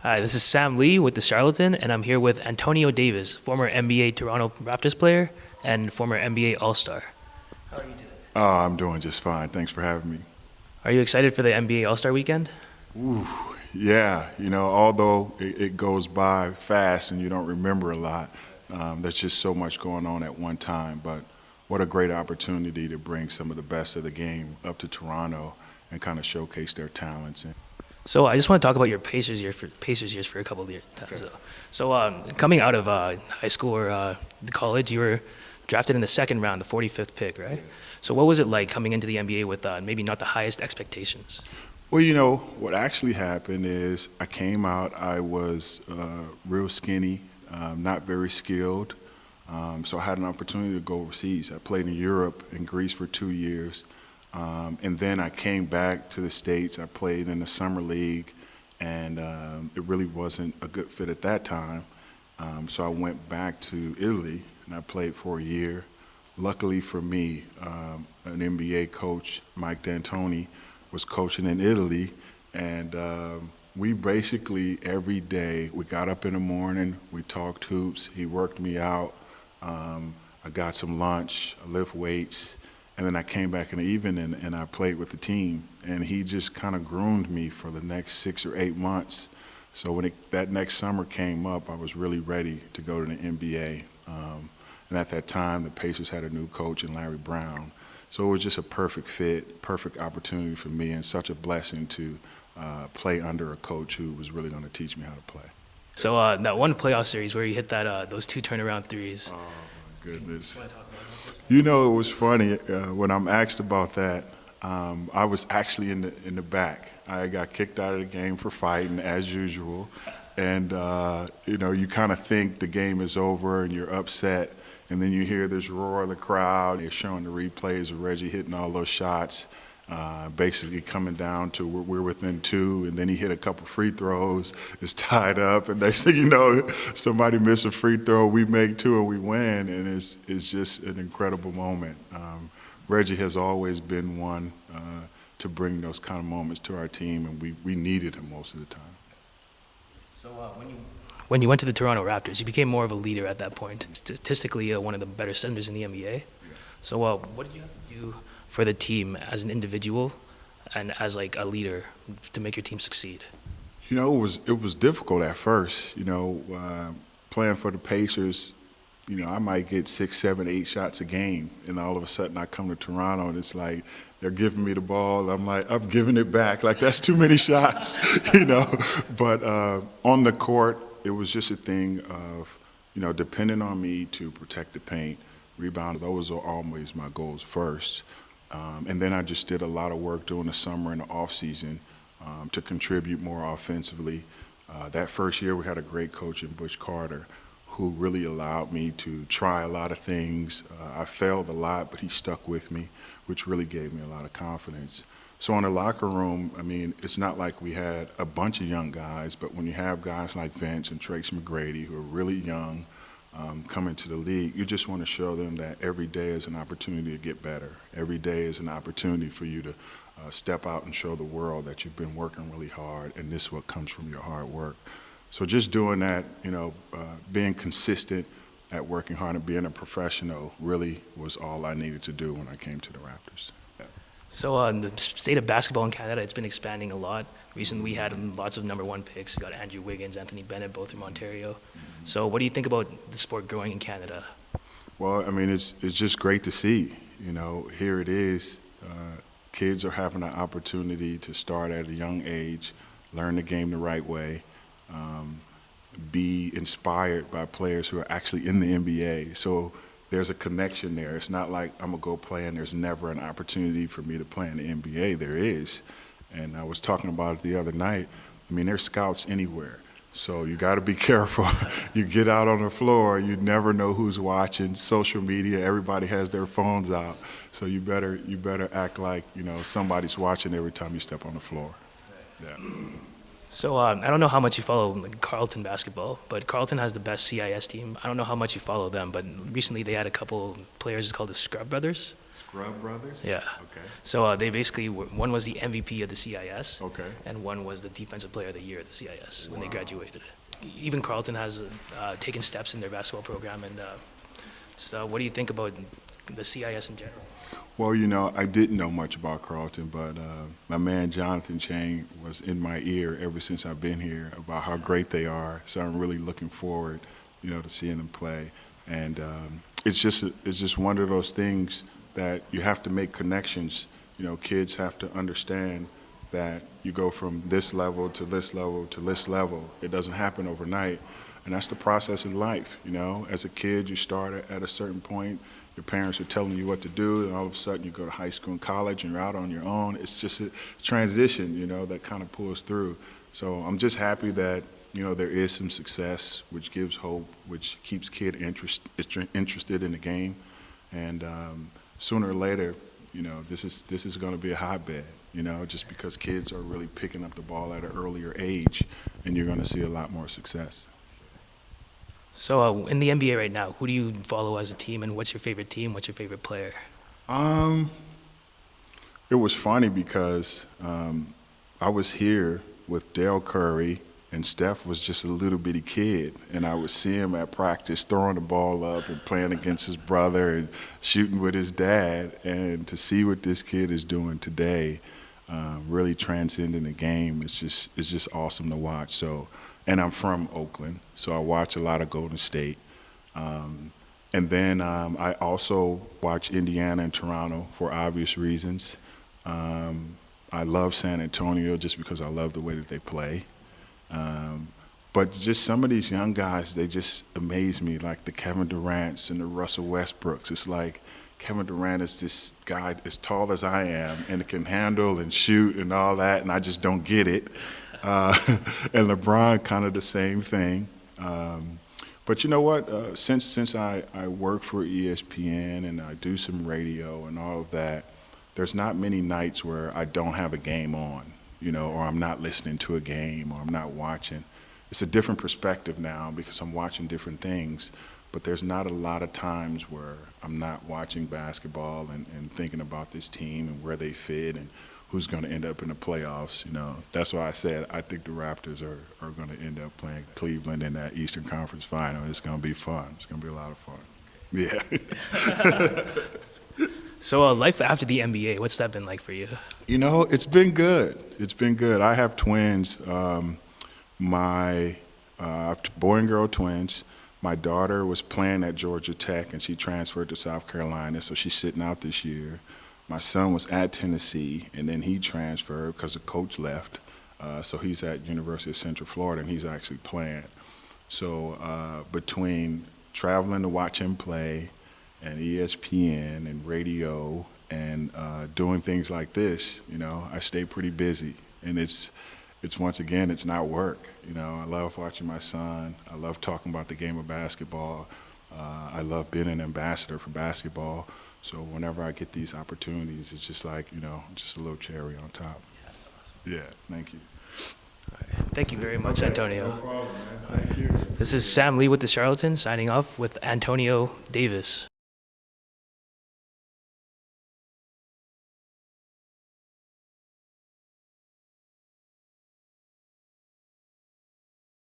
Hi, this is Sam Lee with the Charlatan, and I'm here with Antonio Davis, former NBA Toronto Raptors player and former NBA All-Star. How are you today? I'm doing just fine. Thanks for having me. Are you excited for the NBA All-Star weekend? Ooh, yeah. Although it goes by fast and you don't remember a lot, there's just so much going on at one time. But what a great opportunity to bring some of the best of the game up to Toronto and kind of showcase their talents. So I just want to talk about your Pacers years for a couple of years. Okay. So coming out of high school or college, you were drafted in the second round, the 45th pick, right? So what was it like coming into the NBA with maybe not the highest expectations? Well, what actually happened is I came out, I was real skinny, not very skilled. So I had an opportunity to go overseas. I played in Europe and Greece for 2 years. And then I came back to the States. I played in the summer league, and it really wasn't a good fit at that time. So I went back to Italy, and I played for a year. Luckily for me, an NBA coach, Mike D'Antoni, was coaching in Italy, and we basically every day, we got up in the morning, we talked hoops, he worked me out, I got some lunch, I lift weights, and then I came back in the evening and I played with the team, and he just kind of groomed me for the next 6 or 8 months. So when that next summer came up, I was really ready to go to the NBA. And at that time, the Pacers had a new coach in Larry Brown. So it was just a perfect fit, perfect opportunity for me, and such a blessing to play under a coach who was really going to teach me how to play. So that one playoff series where you hit those two turnaround threes. Oh, my goodness. Want to talk about that? It was funny. When I'm asked about that, I was actually in the back. I got kicked out of the game for fighting, as usual. And, you kind of think the game is over and you're upset. And then you hear this roar of the crowd. They're showing the replays of Reggie hitting all those shots, basically coming down to we're within two. And then he hit a couple free throws. It's tied up. And next thing you know, somebody missed a free throw. We make two and we win. And it's just an incredible moment. Reggie has always been one to bring those kind of moments to our team. And we needed him most of the time. So when you went to the Toronto Raptors, you became more of a leader at that point. Statistically, one of the better centers in the NBA. Yeah. So what did you have to do for the team as an individual and as like a leader to make your team succeed? It was difficult at first. Playing for the Pacers, I might get 6, 7, 8 shots a game, and all of a sudden I come to Toronto and it's like they're giving me the ball. I'm like, I'm giving it back. Like, that's too many shots, But on the court, it was just a thing of, depending on me to protect the paint, rebound. Those are always my goals first. And then I just did a lot of work during the summer and the off season to contribute more offensively. That first year we had a great coach in Butch Carter who really allowed me to try a lot of things. I failed a lot, but he stuck with me, which really gave me a lot of confidence. So in the locker room, it's not like we had a bunch of young guys, but when you have guys like Vince and Tracy McGrady who are really young coming to the league, you just want to show them that every day is an opportunity to get better. Every day is an opportunity for you to step out and show the world that you've been working really hard, and this is what comes from your hard work. So just doing that, being consistent at working hard and being a professional really was all I needed to do when I came to the Raptors. Yeah. So the state of basketball in Canada, it's been expanding a lot. Recently we had lots of number one picks. We got Andrew Wiggins, Anthony Bennett, both from Ontario. So what do you think about the sport growing in Canada? Well, it's just great to see. Here it is. Kids are having an opportunity to start at a young age, learn the game the right way, be inspired by players who are actually in the NBA. So there's a connection there. It's not like I'm going to go play and there's never an opportunity for me to play in the NBA. There is. And I was talking about it the other night. There's scouts anywhere. So you got to be careful. You get out on the floor, you never know who's watching. Social media, everybody has their phones out. So you better act like, somebody's watching every time you step on the floor. Yeah. So I don't know how much you follow Carlton basketball, but Carlton has the best CIS team. I don't know how much you follow them, but recently they had a couple players called the Scrub Brothers. Scrub Brothers? Yeah. Okay. So they basically one was the MVP of the CIS, Okay. and one was the Defensive Player of the Year at the CIS when they graduated. Even Charlatan has taken steps in their basketball program. And so, what do you think about the CIS in general? Well, you know, I didn't know much about Carlton, but my man Jonathan Chang was in my ear ever since I've been here about how great they are. So I'm really looking forward, you know, to seeing them play. And it's just one of those things that you have to make connections. You know, kids have to understand that you go from this level to this level to this level. It doesn't happen overnight. And that's the process in life, you know. As a kid, you start at a certain point. Your parents are telling you what to do, and all of a sudden you go to high school and college, and you're out on your own. It's just a transition, you know, that kind of pulls through. So I'm just happy that, you know, there is some success, which gives hope, which keeps kids interested in the game. And sooner or later, you know, this is going to be a hotbed, you know, just because kids are really picking up the ball at an earlier age, and you're going to see a lot more success. So in the NBA right now, who do you follow as a team, and what's your favorite team? What's your favorite player? It was funny because I was here with Dale Curry, and Steph was just a little bitty kid, and I would see him at practice throwing the ball up and playing against his brother and shooting with his dad. And to see what this kid is doing today, really transcending the game, it's just awesome to watch. So. And I'm from Oakland, so I watch a lot of Golden State. And then I also watch Indiana and Toronto for obvious reasons. I love San Antonio just because I love the way that they play. But just some of these young guys, they just amaze me, like the Kevin Durant's and the Russell Westbrooks. It's like Kevin Durant is this guy as tall as I am and can handle and shoot and all that, and I just don't get it. And LeBron, kind of the same thing. But you know what? Since I work for ESPN and I do some radio and all of that, there's not many nights where I don't have a game on, you know, or I'm not listening to a game or I'm not watching. It's a different perspective now because I'm watching different things, but there's not a lot of times where I'm not watching basketball and thinking about this team and where they fit and who's going to end up in the playoffs. You know, that's why I said I think the Raptors are going to end up playing Cleveland in that Eastern Conference final. It's going to be fun. It's going to be a lot of fun. Yeah. So life after the NBA, what's that been like for you? You know, it's been good. It's been good. I have twins. I have boy and girl twins. My daughter was playing at Georgia Tech, and she transferred to South Carolina, so she's sitting out this year. My son was at Tennessee, and then he transferred because the coach left. So he's at University of Central Florida, and he's actually playing. So between traveling to watch him play and ESPN and radio and doing things like this, you know, I stay pretty busy. And it's once again, it's not work. You know, I love watching my son. I love talking about the game of basketball. I love being an ambassador for basketball. So whenever I get these opportunities, it's just like, you know, just a little cherry on top. Yeah, thank you. Thank you very much, Antonio. No problem, man. Thank you. This is Sam Lee with the Charlatan signing off with Antonio Davis.